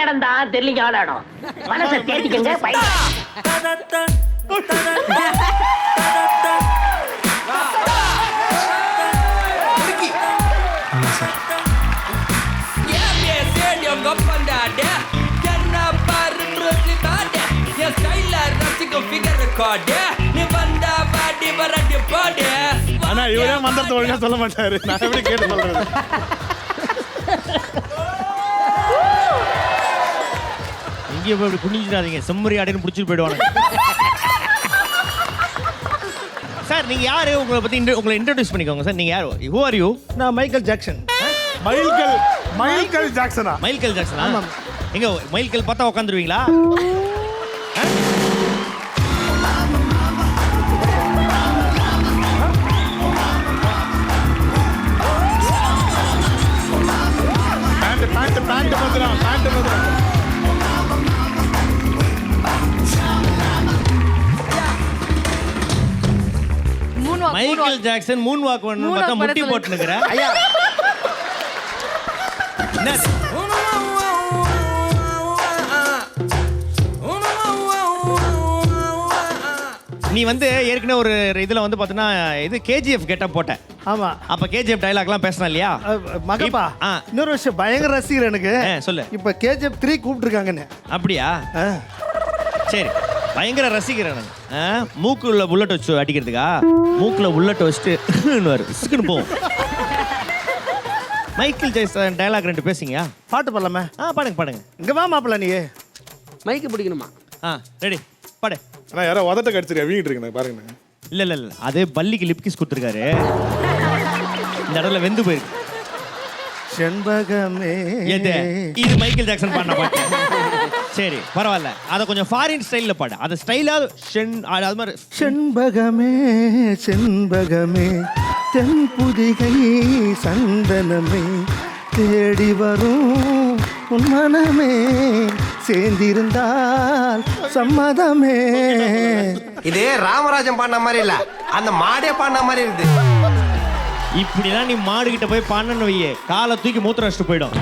இடம் தான் தெரியல ஆளாடும். மனசை தேடிக்கங்க ஆனா இவரே மந்திரத்தை ஒழுங்கா சொல்ல மாட்டாரு. நான் எப்படி கேட்டு சொல்றது? இங்கே போய் இப்படி குனிஞ்சிடாதீங்க, செம்மறி ஆடுன்னு பிடிச்சிட்டு போயிடுவாங்க. சார் நீங்க யாரு? உங்களை பத்தி உங்களை இன்ட்ரோடியூஸ் பண்ணிக்கோங்க சார். நீங்க யாரு? Who are you? நான் மைக்கேல் ஜாக்சன். மைக்கேல் ஜாக்சனா? மைக்கேல் ஜாக்சனா? எங்க மைக்கேல் பார்த்தா உட்காந்துருவீங்களா? மைக்கேல் ஜாக்சன் மூன் வாக் பண்ணு பார்த்தா முட்டி போட்டுனுக்குற. ஐயா என்ன நீ வந்து ஏற்கனவே ஒரு இதுல வந்து பார்த்தீங்கன்னா இது கேஜிஎஃப் கெட்டப் போட்ட. ஆமா. அப்ப கேஜிஎஃப் டயலாக்லாம் பேசணும் இல்லையா? மகப்பா இன்னொரு விஷயம் பயங்கர ரசிகர் எனக்கு. சொல்லு. இப்ப KGF 3 கூப்பிட்டுருக்காங்கன்னு. அப்படியா? சரி, பயங்கர ரசிகர் எனக்கு. மூக்குள்ள புல்லட் வச்சு அடிக்கிறதுக்கா? மூக்குல புல்லட் வச்சுட்டு போவோம். மைக்கேல் ஜாக்சன் டயலாக் 2 பேசுங்க. பாட்டு பாடலாமே? பாடுங்க. இங்க வா மாப்பிள்ள நீ. மைக்கு பிடிக்கணுமா? ரெடி பாடு. ஆனா யாரோ உதட்ட கடிச்சிருக்கா வீங்கிட்டு இருக்கு பாருங்க. இல்ல அது பல்லிக்கு லிப் கிஸ் கொடுத்துருக்காரு. இந்த இடத்துல வெந்து போயிருக்கு. செண்பகமே. இது மைக்கேல் ஜாக்சன் பாடின பாட்டு. சரி பரவாயில்ல, அதை கொஞ்சம் ஃபாரின் ஸ்டைல்ல பாடு. அது ஸ்டைலா அது மாதிரி. செண்பகமே செண்பகமே தென்புதிகை சந்தனமே தேடி வரும் உன் மனமே சேர்ந்திருந்தால் சம்மதமே. இது ராமராஜன் பாடின மாதிரி இல்ல, அந்த மாடே பாடின மாதிரி இருக்குது. இப்படிலாம் நீ மாடு கிட்ட போய் பாடணும்னு வையே, காலை தூக்கி மூத்திரம் வச்சுட்டு போயிடும்.